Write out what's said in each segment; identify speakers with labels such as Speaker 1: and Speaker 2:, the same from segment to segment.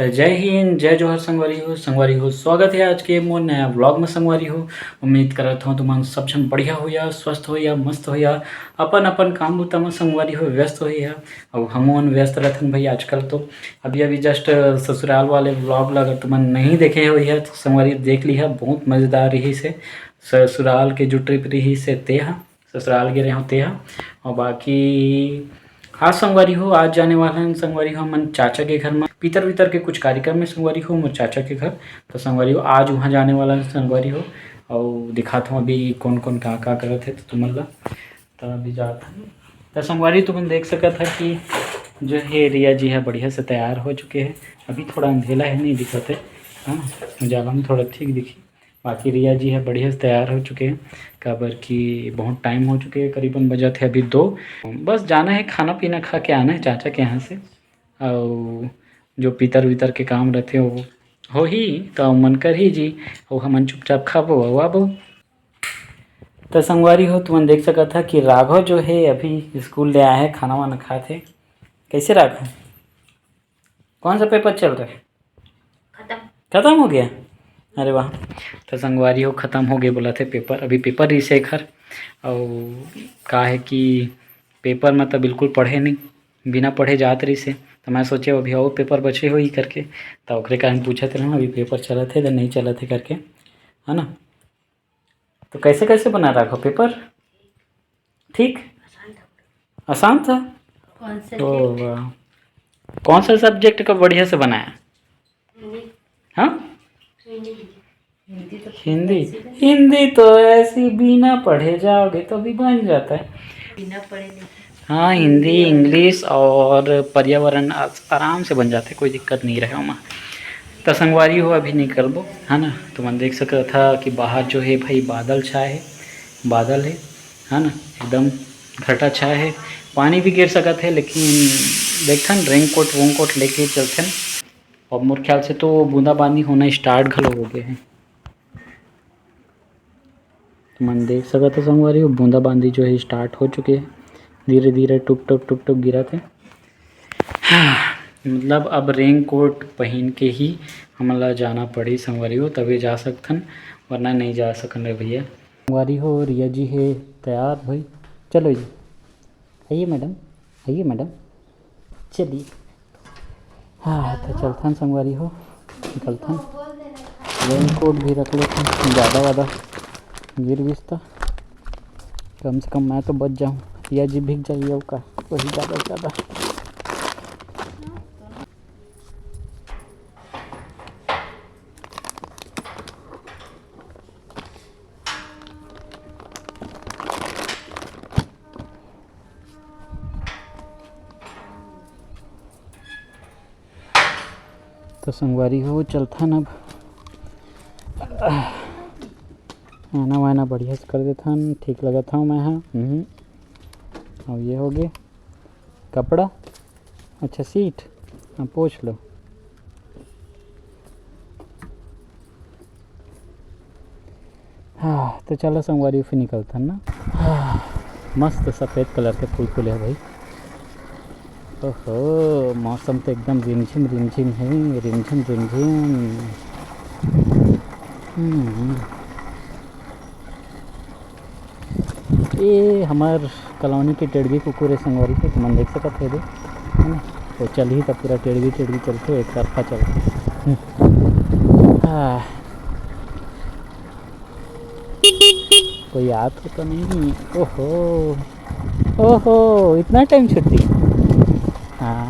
Speaker 1: तो जय हिंद जय जोहर संगवारी हो स्वागत है आज के मोर नया व्लॉग में संगवारी हो। उम्मीद करत हूँ तुम सब झन बढ़िया हो या स्वस्थ हो या मस्त हो या अपन अपन काम बुता में संगवारी हो व्यस्त हो या और हमन व्यस्त रहथन भाई आजकल। तो अभी अभी जस्ट ससुराल वाले व्लॉग ला अगर तुमन नहीं देखे हो या तो संगवारी देख लिया, बहुत मज़ेदार रही से ससुराल के जो ट्रिप रही से तेहा ससुराल गए रहे हो तेहा। और बाकी हाँ संगवारी हो, आज जाने वाला है संगवारी हो मन चाचा के घर में पीतर वीतर के कुछ कार्यक्रम में संगवारी हो मोर चाचा के घर। तो संगवारी हो आज वहाँ जाने वाला है संगवारी हो और दिखाता हूँ अभी कौन कौन का करत है तो तुमन ला। तो अभी जाता हूँ तो संगवारी तुमन देख सकत है कि जो है रिया जी है बढ़िया से तैयार हो चुके हैं। अभी थोड़ा अंधेला है नहीं दिखत है, हाँ उजाला में थोड़ा ठीक दिखी। बाकी रिया जी है बढ़िया से तैयार हो चुके हैं काबर कि बहुत टाइम हो चुके हैं, करीबन बजा थे अभी 2। बस जाना है खाना पीना खा के आना है चाचा के यहाँ से और जो पीतर वीतर के काम रहते वो हो ही तो मन कर ही जी और हमन चुपचाप खाबो और आबो। तो संगवारी हो तुमन देख सका था कि राघव जो है अभी स्कूल ले आया है, खाना वाना खाते। कैसे राघव, कौन सा पेपर चल रहा है? खत्म हो गया, अरे वाह। तो संगवारी हो ख़त्म हो गए बोला थे पेपर, अभी पेपर रही से घर और का है कि पेपर में तो बिल्कुल पढ़े नहीं, बिना पढ़े जात रही से। तो मैं सोचे अभी और पेपर बचे हो ही करके तो ओकरे कारण पूछत रहा अभी पेपर चला थे तो नहीं चला थे करके, है ना। तो कैसे कैसे बना रखा पेपर? ठीक आसान था। ओ वाह, कौन सा सब्जेक्ट का बढ़िया से बनाया? हाँ हिंदी, हिंदी तो ऐसी बिना पढ़े जाओगे तो भी बन जाता है बिना पढ़े। हाँ हिंदी इंग्लिश और पर्यावरण आराम से बन जाते, कोई दिक्कत नहीं रहे वहाँ। तो संगवारी हो अभी निकल बो, है ना। तो मन देख सकता था कि बाहर जो है भाई बादल छाए है, बादल है ना, एकदम घटा छाए है, पानी भी गिर सकत है लेकिन देखथन रेनकोट वोनकोट लेके चलथन। और मोर ख्याल से तो बूंदाबांदी होना स्टार्ट घलो हो गए हैं। तो मन देख सकत है संगवारी हो बूंदाबांदी जो है स्टार्ट हो चुके हैं, धीरे धीरे टुप टुप गिरा थे। हाँ, मतलब अब रेन कोट पहन के ही हमला जाना पड़ी संगवारी हो तभी जा सकथन, वरना नहीं जा सकन रे भैया। संगवारी हो रिया जी है तैयार भाई, चलो जी आइए मैडम चलिए। हाँ तो चलथन संगवारी हो निकलथन, रेन कोट भी रख लेथन, ज़्यादा वादा गिर गिस तो कम से कम मैं तो बच जाऊँ, रिया जी भीग जाइए और का वही ज़्यादा से ज़्यादा। तो संगवारी हो चलथन अब आना वाना बढ़िया से कर देथन, ठीक लगा था मैं। हाँ और ये हो गए कपड़ा, अच्छा सीट हाँ पोछ लो। हाँ तो चलो संगवारी फिर निकलथन ना। हाँ मस्त सफ़ेद कलर के फूल फूल है भाई। ओहो मौसम तो एकदम रिमझिम है, रिमझिम। ये हमार कॉलोनी के टेढ़ी कुकुर है संगवारी को तुम देख सकते थे है ना। तो चल ही तो पूरा टेढ़ी चलते एक तरफा चलते। हाँ कोई याद तो नहीं। ओहो इतना टाइम छुट्टी। हाँ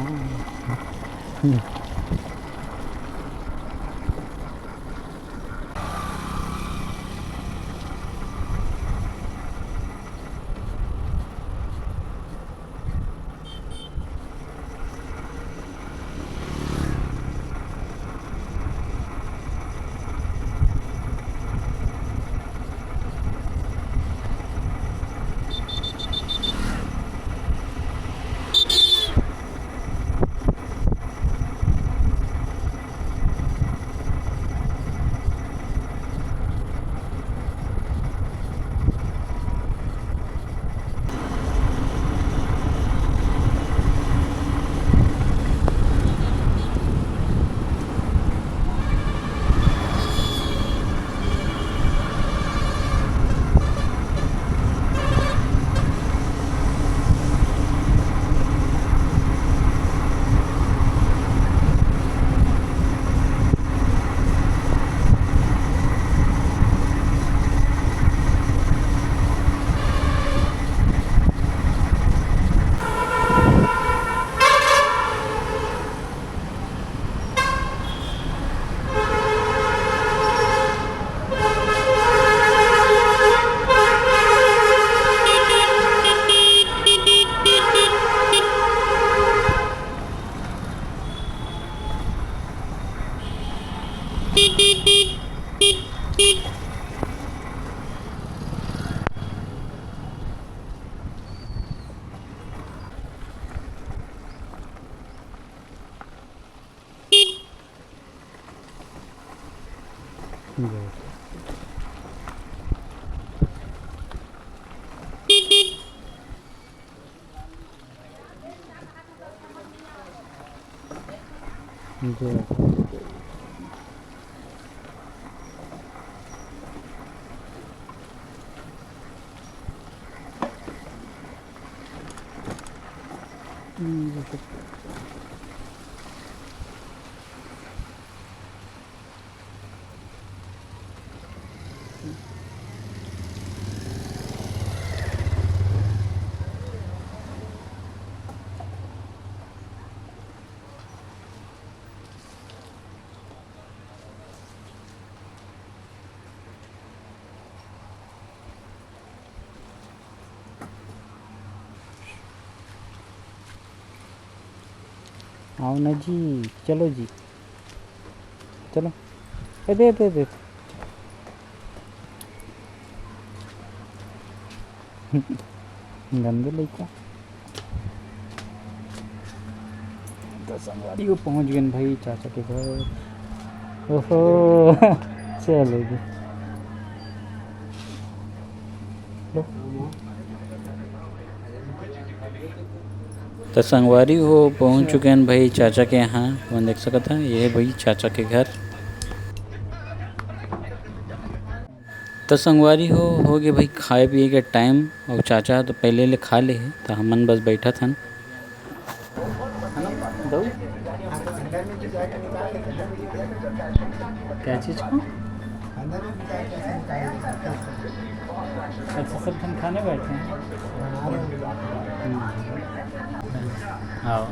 Speaker 1: आओ ना जी, चलो जी, चलो। दे दे दे गंदे लड़का। तो संगवारी को पहुंच गए भाई चाचा के घर। ओहो चलो जी। तो संगवारी हो पहुंच चुके हैं भाई चाचा के यहाँ। मैं देख सकता है ये भाई चाचा के घर। तो संगवारी हो गए भाई खाए पिए के टाइम। और चाचा तो पहले ले खा ले है, तो हमन बस बैठा था। क्या चीज़ को अच्छा सब हम खाने बैठे हैं। हाँ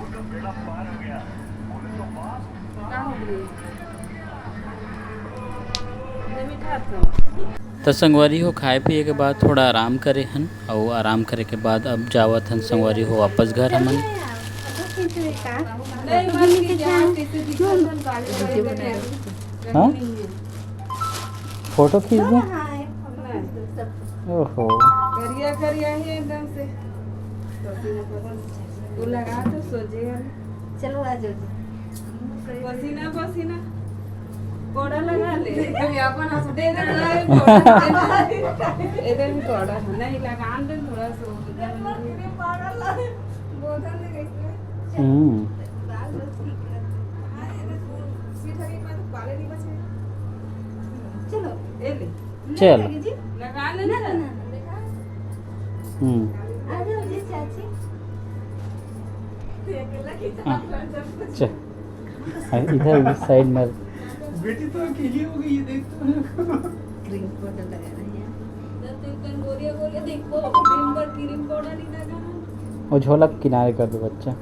Speaker 1: तो संगवारी हो खाए पिए के बाद थोड़ा आराम करे हन। और आराम करे के बाद अब जावत हन संगवारी हो वापस घर हमन। हाँ फोटो खींच दो। ओहो
Speaker 2: करिया करिया है एकदम से वो लगा तो सोचे
Speaker 3: चलो आ जाओ।
Speaker 2: पसीना पसीना कोड़ा लगा ले कभी अपन हंस दे दे इधर भी कोड़ा नहीं लगा दे थोड़ा सा बोतल ले गई चलो ए ले
Speaker 1: चल
Speaker 2: लगा ले ना
Speaker 3: आ जाओ जी चाची।
Speaker 1: चल इधर साइड में
Speaker 2: बेटी तो अकेली हो गई है देख तो
Speaker 3: क्रीम पाउडर लगा रही है।
Speaker 2: तो कंगोरिया बोले देखो क्रीम पाउडर नहीं लगा।
Speaker 1: वो झोलक किनारे कर दो बच्चा,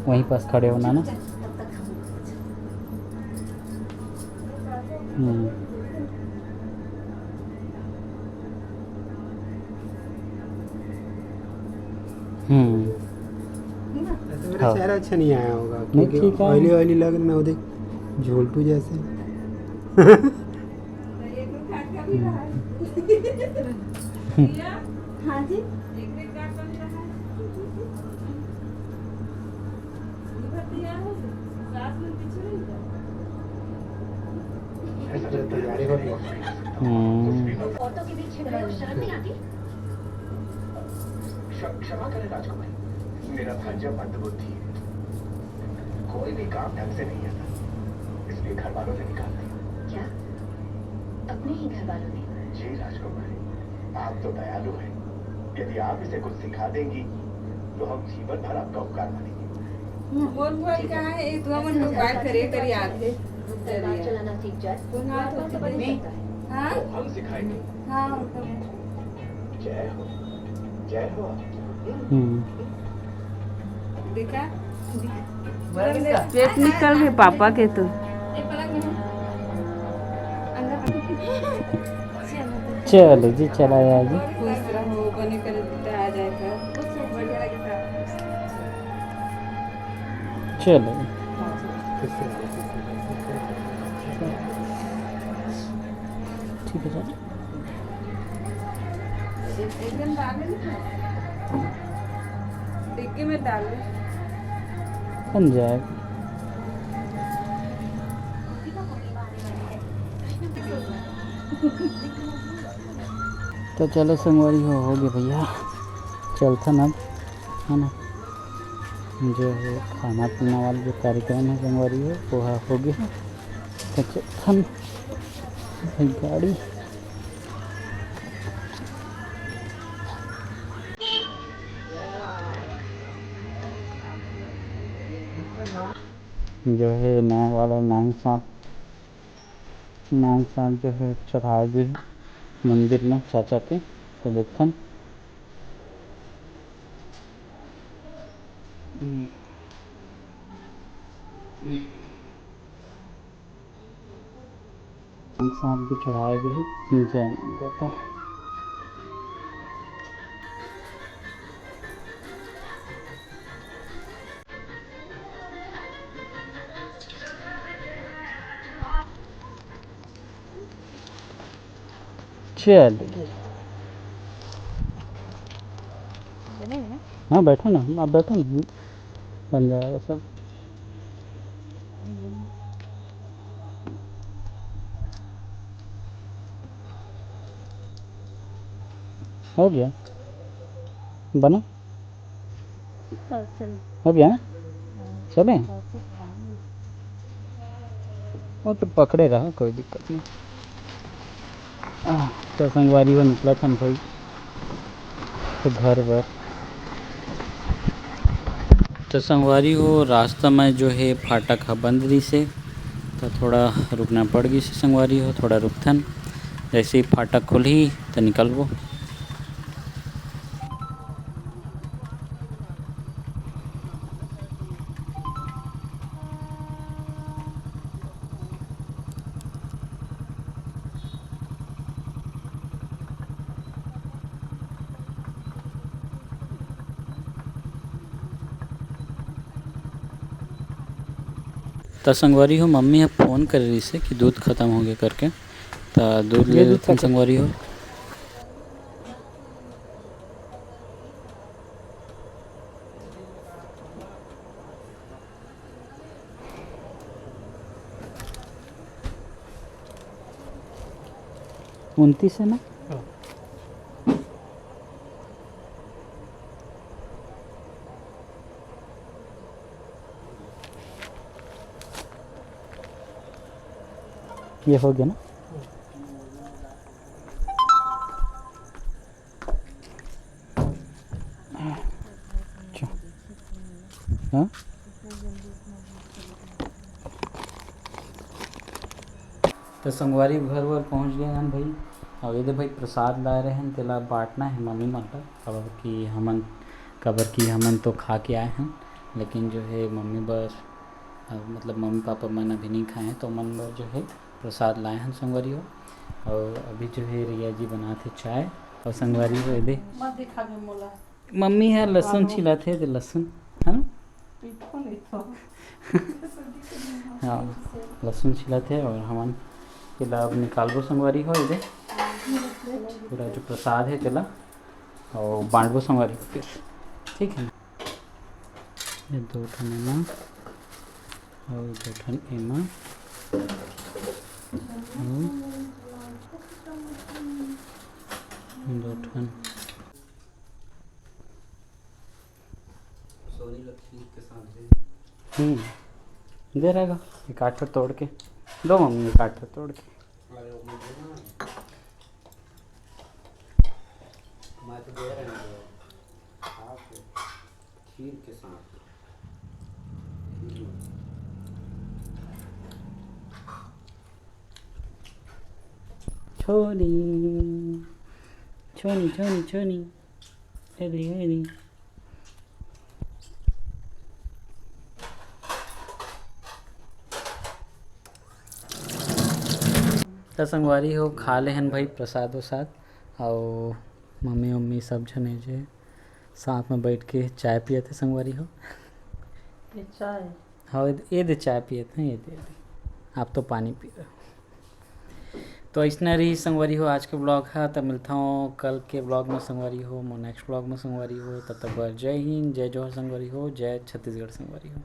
Speaker 1: वहीं पास खड़े होना ना।
Speaker 3: तब तक
Speaker 4: ऐसे मेरा चेहरा अच्छा नहीं आया होगा
Speaker 1: नहीं,
Speaker 4: क्योंकि
Speaker 1: ठीक है।
Speaker 4: ऑयली ऑयली लग रहा है। देख झोलटू जैसे।
Speaker 3: हाँ जी
Speaker 4: तैयारी हो रही है।
Speaker 3: ऑटो के बीच में शर्म नहीं आती।
Speaker 5: क्षमा करें राजकुमारी, मेरा भांजा मंदबुद्धि है, कोई भी काम ढंग से नहीं आता, इसलिए घर वालों ने निकाल दिया।
Speaker 3: क्या अपने ही घर वालों ने?
Speaker 5: जी राजकुमारी, आप तो दयालु हैं। यदि आप इसे कुछ सिखा देंगी तो हम जीवन भर आपका उपकार मानेंगे।
Speaker 2: बोल कहाँ है एक दो मिनट बात करिए करिए आते
Speaker 3: दरबार चलाना सीख जाए
Speaker 2: पुनः तो
Speaker 3: तो बन
Speaker 2: नहीं।
Speaker 3: सकता है।
Speaker 2: हाँ
Speaker 5: तो हम सिखाएंगे।
Speaker 2: हाँ
Speaker 5: जय हो, जय हो।
Speaker 2: देखा पेट निकल गए पापा के तो
Speaker 1: चलो जी चलाया जी।
Speaker 2: खुश रहो बने कर आ जाएगा बढ़िया लगता।
Speaker 1: चलो ठीक है सर।
Speaker 2: एक दिन डाले ना डिग्गी में डाले।
Speaker 1: बन जाएगा। तो चलो संगवारी हो गया भैया, चलता ना, है ना, जो है खाना पीना वाला जो कार्यक्रम है संगवारी हो गया। तो चलता भाई गाड़ी जो है नया वाला नांग सांप जो है चढ़ाए गए मंदिर में चाचा के। तो देखन सांप भी चढ़ाए गए नीचे देखो। चल हाँ बैठो ना, आप बैठो ना, बन जाएगा सब। हो गया बना, हो गया ना, चलें। वो तो पकड़े रहा, कोई दिक्कत नहीं। तो संगवारी वो निकला था भाई तो घर वर। तो संगवारी हो रास्ता में जो है फाटक है बंद रही से, तो थोड़ा रुकना पड़ गई से संगवारी हो, थोड़ा रुकथन। जैसे ही फाटक खुली तो निकलबो। तो संगवारी हो मम्मी अब फ़ोन कर रही से कि दूध ख़त्म हो गया करके, तो दूध ले लेते संगवारी हो। उनतीस है ना, ये हो गया ना। हाँ तो संगवारी घर वर पहुँच गए हैं भाई। और ये भाई प्रसाद ला रहे हैं, तेला बांटना है मम्मी माता कबर की हमन तो खा के आए हैं, लेकिन जो है मम्मी बस मतलब मम्मी पापा मन अभी नहीं खाए हैं, तो मन बर जो है प्रसाद लाए हैं संगवारी हो। और अभी जो है रिया जी बनाते चाय, और संगवारी हो दे मम्मी है लहसुन छिलाते थे, लहसुन है ना, हाँ लहसुन छिलाते और हमन तेला अब निकालबो संगवारी हो। दे पूरा जो प्रसाद है तेला और बांटबो संगवारी हो फिर, ठीक है। ये 2 ठन एमा और 2 ठन एमा और 2 ठन दे रहेगा। एक आठ तोड़ के दो मम्मी, एक आठ तोड़ के। छोनी छोनी छोनी छोनी हेली हेली। तो संगवारी हो खा ले हन भाई प्रसाद वसाद, और मम्मी सब जने जो साथ में बैठ के चाय पिए थे संगवारी हो।
Speaker 2: ये चाय
Speaker 1: हाँ ये दे चाय पिए थे, ये दे आप तो पानी पी रहे हो। तो इसने रही संगवारी हो आज के ब्लॉग है। तब मिलता हूँ कल के ब्लॉग में संगवारी हो, नेक्स्ट ब्लॉग में संगवारी हो। तब तक जय हिंद, जय जौहर संगवारी हो, जय छत्तीसगढ़ संगवारी हो।